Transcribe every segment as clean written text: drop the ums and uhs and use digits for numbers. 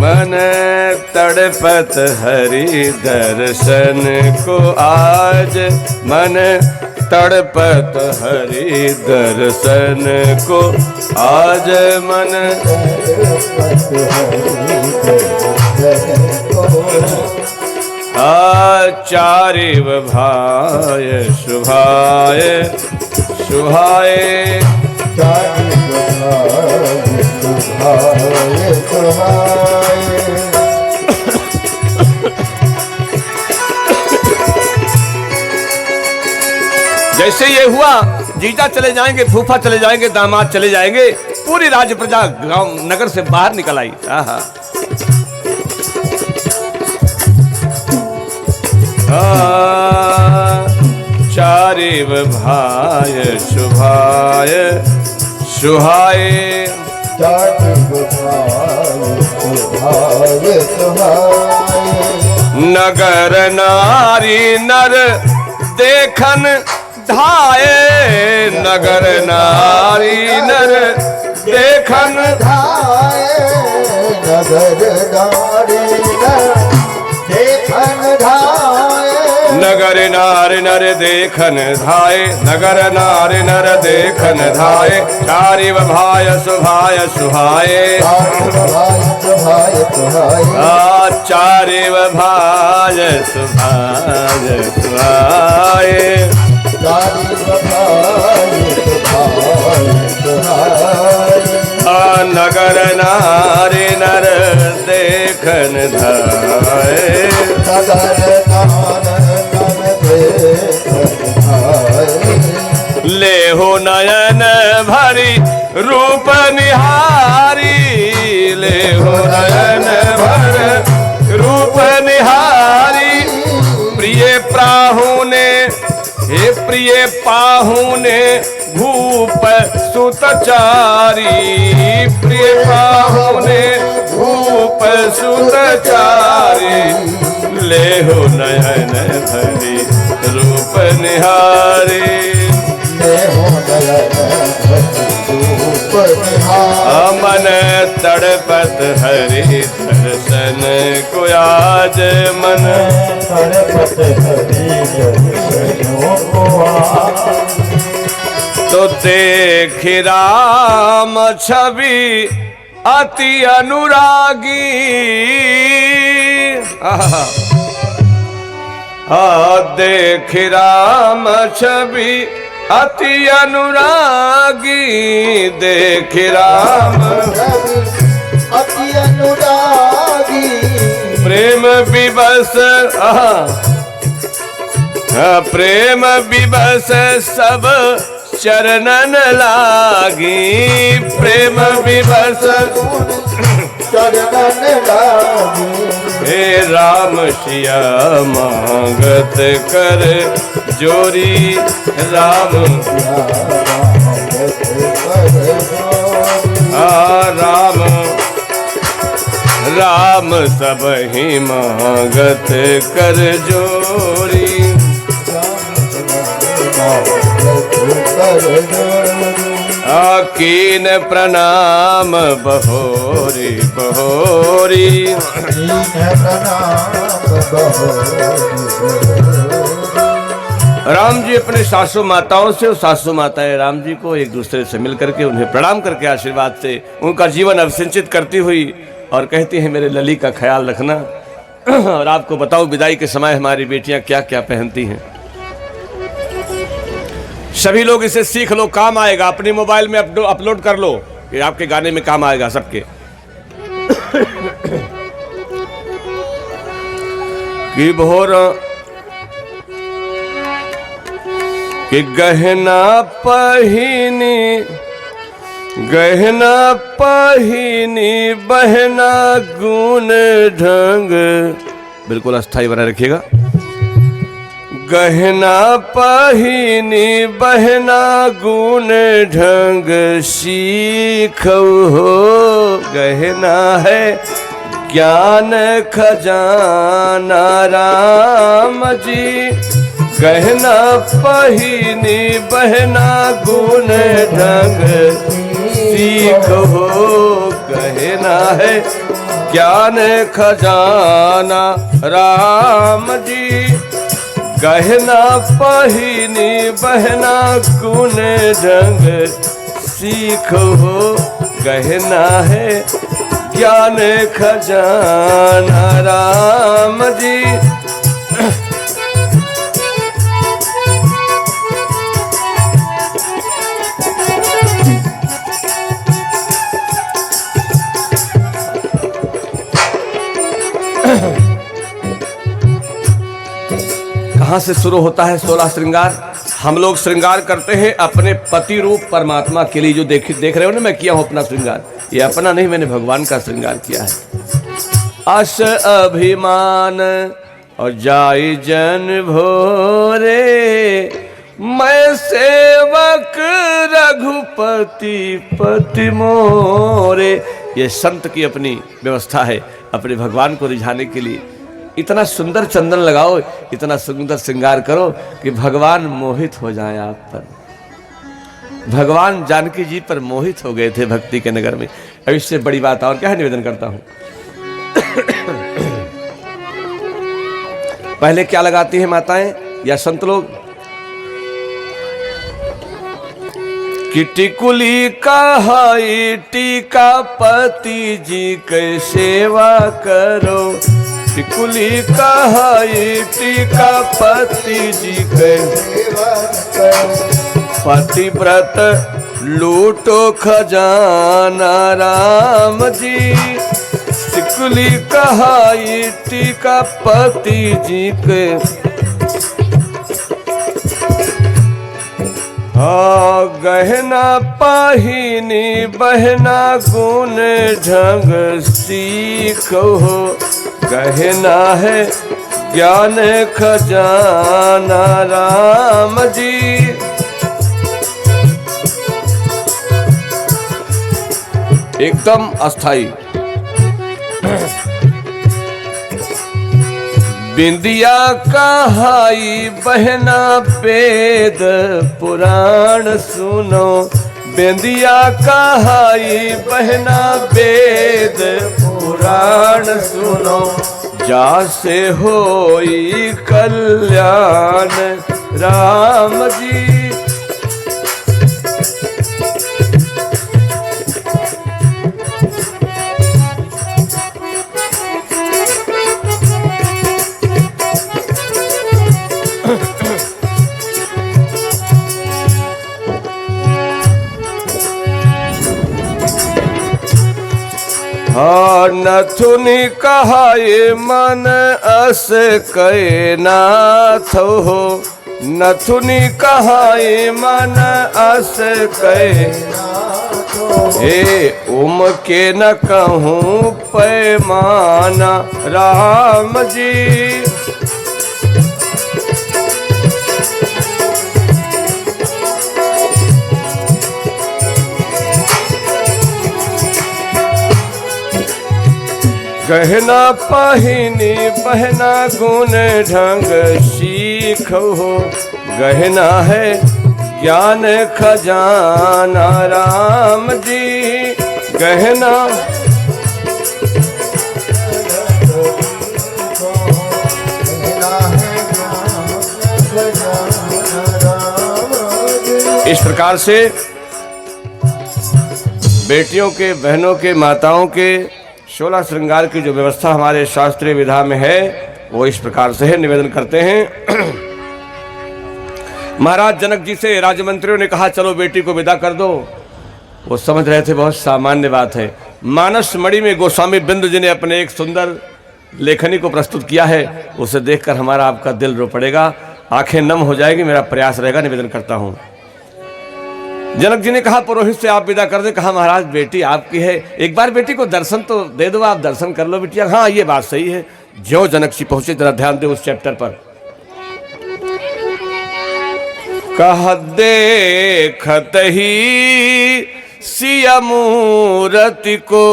मन तड़पत हरि दर्शन को आज, मन तड़पत हरि दर्शन को आज, मन आचार्य भाय शुभाय शुभाय, जैसे ये हुआ, जीजा चले जाएंगे, फूफा चले जाएंगे, दामाद चले जाएंगे, पूरी राज प्रजा गांव नगर से बाहर निकल आई। चारिव भाय शुभाय शुभाय, नगर नारी नर देखन धाये, नगर नारी नर देखन धाये, नगर नारी नर देखन धाये, नगर नारी नर देखन धाये, नगर नारी नर देखन धाये, चारिव भाय शुभाय शुभाय, चारिव भाय शुभाय शुभाय, नगर नारी नर देखन धाये, ले हो नयन भरी रूप निहारी, ले हो नयन भर रूप निहारी, प्रिय प्राहुने हे प्रिय पाहुने भूप सुतचारी, प्रिय पाहुने भूप सुतचारी, ले हो नयन भरी रूप निहारी, ले हो नयन रूप निहारी, मन तड़पत हरि दर्शन को आज, मन तड़पत हरि दर्शन को आज, तो देख राम छवि अति अनुरागी, देख राम छवि अति अनुरागी, देख राम अति अनुरागी, प्रेम विवश प्रेम विवश सब चरणन लागी, प्रेम विवश चरणन लागी, हे राम सिया मांगत कर जोरी, राम राम राम सब ही मांगत कर जोरी, कीन प्रणाम बहोरी बहोरी, राम जी अपने सासू माताओं से और सासू माताएं राम जी को एक दूसरे से मिलकर के उन्हें प्रणाम करके आशीर्वाद से उनका जीवन अभिसिंचित करती हुई और कहती हैं मेरे लली का ख्याल रखना। और आपको बताओ विदाई के समय हमारी बेटियां क्या क्या पहनती हैं। सभी लोग इसे सीख लो, काम आएगा। अपने मोबाइल में अपलोड कर लो, ये आपके गाने में काम आएगा सबके। कि भोर कि गहना पहिनी बहना गुण ढंग, बिल्कुल अस्थाई बना रखिएगा। गहना पहिनी बहना गुण ढंग सीखो हो, गहना है ज्ञान खजाना राम जी, गहना पहिनी बहना गुण ढंग सीखो, गहना है ज्ञान खजाना राम जी। गहना पहिनी बहना गुण ढंग सीखो, गहना है ज्ञान खजाना राम जी। कहाँ से शुरू होता है 16 श्रृंगार? हम लोग श्रृंगार करते हैं अपने पति रूप परमात्मा के लिए। जो देख रहे हो ना, मैं किया हूं अपना श्रृंगार। ये अपना नहीं, मैंने भगवान का श्रृंगार किया है। अस अभिमान और जाई जन भोरे, मैं सेवक रघुपति पति मोरे। ये संत की अपनी व्यवस्था है अपने भगवान को रिझाने के लिए। इतना सुंदर चंदन लगाओ, इतना सुंदर श्रृंगार करो कि भगवान मोहित हो जाए आप पर। भगवान जानकी जी पर मोहित हो गए थे भक्ति के नगर में। अब इससे बड़ी बात और क्या है, निवेदन करता हूं। पहले क्या लगाती हैं माताएं या संत लोग कि टिकुली कहाई टीका पति जी के सेवा करो। टिकुली कहाई टीका पति जी के सेवा करो। पतिव्रत लूटो खजाना राम जी। टिकुली कहाई टीका पति जी के, गहना पहिनी बहना गुण ढंग सीखो, गहना है ज्ञान खजाना राम जी। एकदम अस्थाई। बिंदिया कहाई बहना वेद पुराण सुनो। बिंदिया कहाई बहना वेद पुराण सुनो। जासे होई कल्याण राम जी। नथुनी कहाए मन अस कै नाथ हो। नथुनी कहाए मन अस कै, हे उम के न कहूँ पैमाना राम जी। गहना पहिनी बहना गुण ढंग सीखो, गहना है ज्ञान खजाना राम जी। गहना इस प्रकार से बेटियों के, बहनों के, माताओं के 16 श्रृंगार की जो व्यवस्था हमारे शास्त्रीय विधा में है वो इस प्रकार से है। निवेदन करते हैं। महाराज जनक जी से राजमंत्रियों ने कहा चलो बेटी को विदा कर दो। वो समझ रहे थे बहुत सामान्य बात है। मानस मणि में गोस्वामी बिंदु जी ने अपने एक सुंदर लेखनी को प्रस्तुत किया है। उसे देखकर हमारा आपका दिल रो पड़ेगा, आंखें नम हो जाएगी। मेरा प्रयास रहेगा, निवेदन करता हूं। जनक जी ने कहा पुरोहित से आप विदा कर दे। कहा महाराज बेटी आपकी है, एक बार बेटी को दर्शन तो दे दो, आप दर्शन कर लो बिटिया। हाँ ये बात सही है। ज्यों जनक जी पहुंचे, जरा ध्यान दे उस चैप्टर पर। कह देखत ही सिया मूरति को,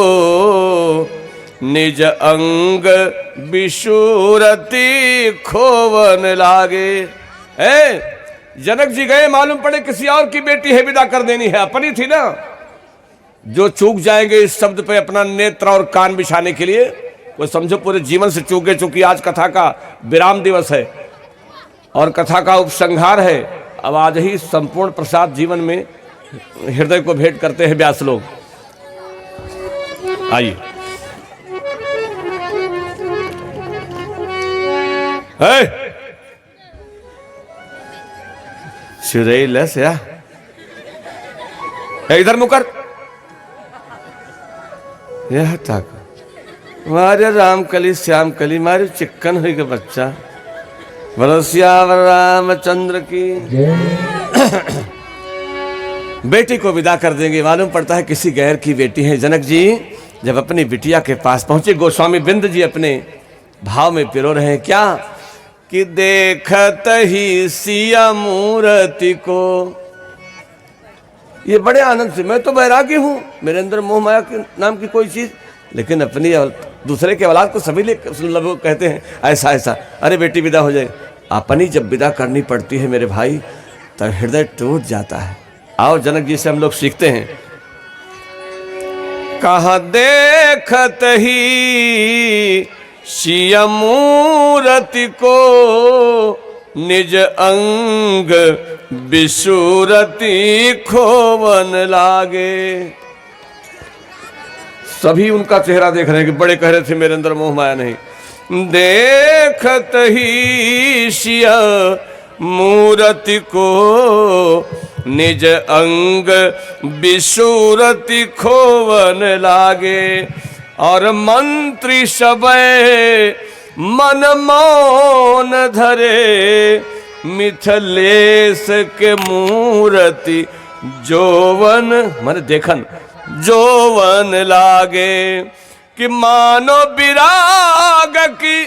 निज अंग विशूरति खोवन लागे। जनक जी गए, मालूम पड़े किसी और की बेटी है, विदा कर देनी है, अपनी थी ना। जो चूक जाएंगे इस शब्द पे अपना नेत्र और कान बिछाने के लिए, वो समझो पूरे जीवन से चूके। चूंकि आज कथा का विराम दिवस है और कथा का उपसंहार है, अब आज ही संपूर्ण प्रसाद जीवन में हृदय को भेंट करते हैं व्यास लोग। आइए चिड़ै लस या इधर मुकर, यह तक मारे राम कली श्याम कली मारे चिक्कन हुई के बच्चा। बरसियावर रामचंद्र की बेटी को विदा कर देंगे। मालूम पड़ता है किसी गैर की बेटी है। जनक जी जब अपनी बिटिया के पास पहुंचे, गोस्वामी बिंद जी अपने भाव में पिरो रहे हैं क्या कि देखत ही सिया मूर्ति को। ये बड़े आनंद से, मैं तो बैरागी हूं, मेरे अंदर मोह माया के नाम की कोई चीज, लेकिन अपनी दूसरे के औलाद को सभी लोग कहते हैं ऐसा ऐसा। अरे बेटी विदा हो जाए, अपनी जब विदा करनी पड़ती है मेरे भाई तब हृदय टूट जाता है। आओ जनक जी से हम लोग सीखते हैं। कहा देखत ही सिया मूर्ति को निज अंग बिसुरति खोवन लागे। सभी उनका चेहरा देख रहे हैं कि बड़े कह रहे थे मेरे अंदर मोह माया नहीं। देखत ही सिया मूर्ति को निज अंग बिसुरति खोवन लागे। और मंत्री सबे मन मौन धरे मिथिलेश के मूर्ति जोवन मन देखन जोवन लागे। कि मानो विराग की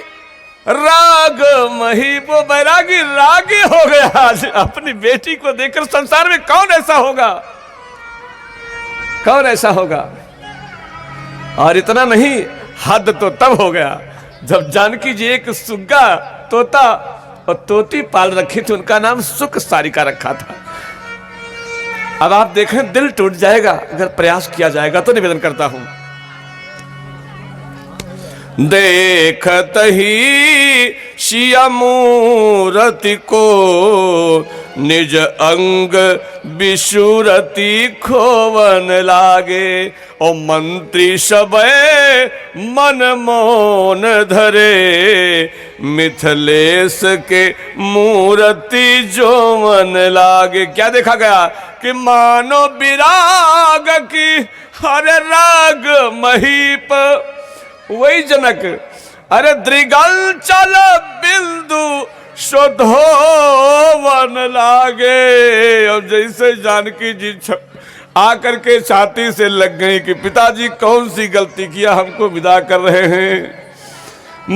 राग मही, वो बैरागी रागी हो गया आज अपनी बेटी को देखकर। संसार में कौन ऐसा होगा, कौन ऐसा होगा। और इतना नहीं, हद तो तब हो गया जब जानकी जी एक सुग्गा तोता और तोती पाल रखी थी, उनका नाम सुख सारिका रखा था। अब आप देखें दिल टूट जाएगा अगर प्रयास किया जाएगा। तो निवेदन करता हूं, देखत ही सिया मूर्ति को निज अंग बिसुरति खोवन लागे। ओ मंत्री सबे मन मौन धरे मिथिलेश के मूर्ति जोवन लागे। क्या देखा गया कि मानो विराग की हरे राग महीप, वही जनक अरे दृगल चल बिंदु शोधोवन लागे। और जैसे जानकी जी आकर के छाती से लग गई कि पिताजी कौन सी गलती किया, हमको विदा कर रहे हैं।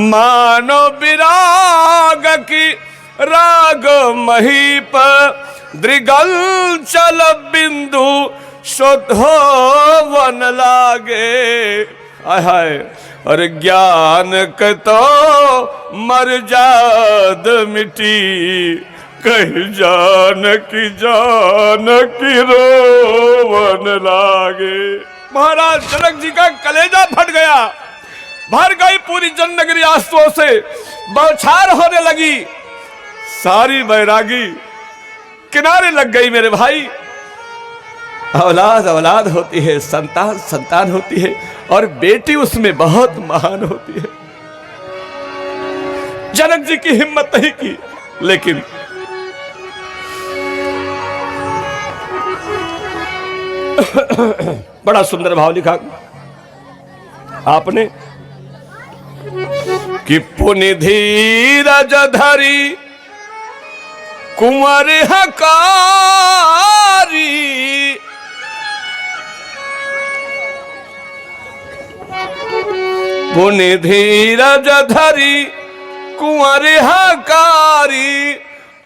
मानो विराग की राग महीप दृगल चल बिंदु शोधोवन लागे। हाय और ज्ञान कतो मर्याद मिटी कह जानकी जानकी रोवन लागे। महाराज जनक जी का कलेजा फट गया, भर गई पूरी जननगरी आंसुओं से बौछार होने लगी। सारी बैरागी किनारे लग गई मेरे भाई। औलाद औलाद होती है, संतान संतान होती है, और बेटी उसमें बहुत महान होती है। जनक जी की हिम्मत नहीं की, लेकिन बड़ा सुंदर भाव लिखा आपने कि पुनि धीरज धरी कुंवर हकारी। पुनि धीरज धरी कुंवर हकारी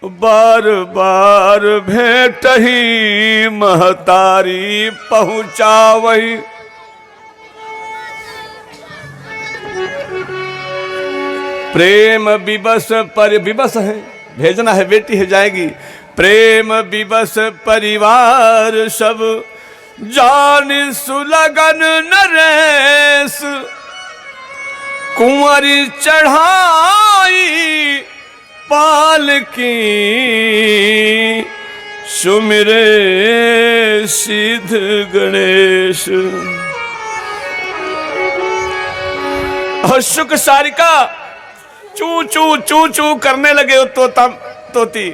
बार बार भेंट ही महतारी पहुंचावही। प्रेम विवश पर विवश है, भेजना है, बेटी है जाएगी। प्रेम विवश परिवार सब जान सुलगन नरेश, कुंवरी चढ़ाई पालकी, सुमिरे सिद्ध गणेश। और शुक सारिका चू चू चू चू करने लगे तोती।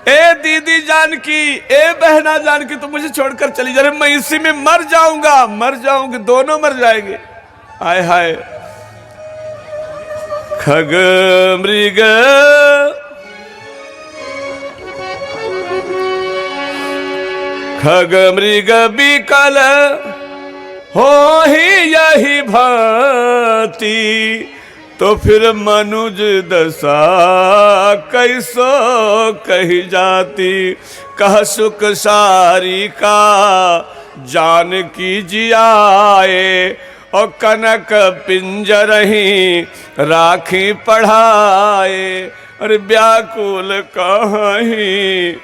ए दीदी जानकी, ए बहना जानकी, तुम मुझे छोड़कर चली जा रही, मैं इसी में मर जाऊंगा, मर जाऊंगी, दोनों मर जाएंगे। हाय हाय। खग मृग खग मृग बिकल हो ही यही भांति, तो फिर मनुज दशा कैसो कही जाती। कह सुख सारी का जानकी जियाए, और कनक पिंजरही राखी पढ़ाए। अरे व्याकुल कहीं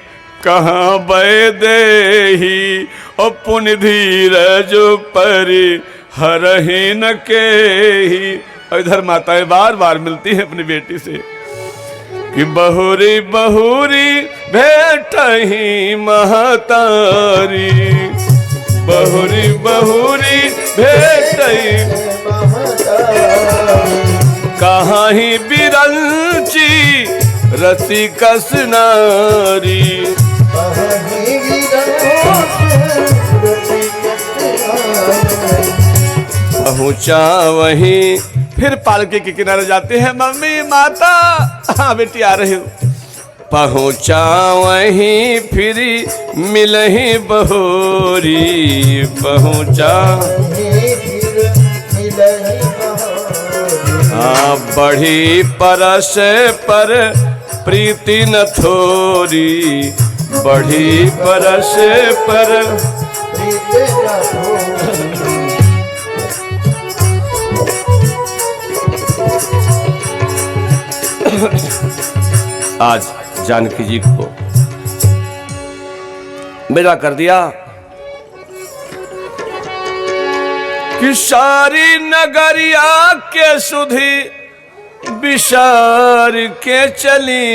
कहाँ बय देही, और पुण्य धीरज परि हरहि न केही। और इधर माताएं बार बार मिलती है अपनी बेटी से कि बहुरी बहुरी भेटही महतारी, बहुरी बहुरी भेटही कहाँ ही बिरंची रसिकस नारी। पहुँचा वहीं, फिर पालकी के किनारे जाते हैं। मम्मी माता, हाँ बेटी आ रही हूँ। पहुँचा वहीं फिर मिलही बहोरी, पहुँचा हाँ बढ़ी परस पर प्रीति न थोरी, बढ़ी परस पर प्रीति न थोरी। आज जानकी जी को विदा कर दिया कि सारी नगरिया के सुधी विसार के चली,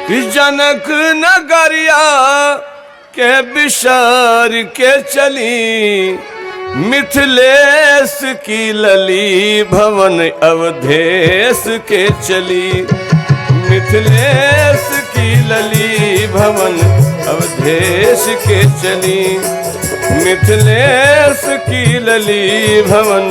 कि जनक नगरिया के विसार के चली। मिथिलेश की लली भवन अवधेश के चली, मिथिलेश की लली भवन अवधेश के चली, मिथिलेश की लली भवन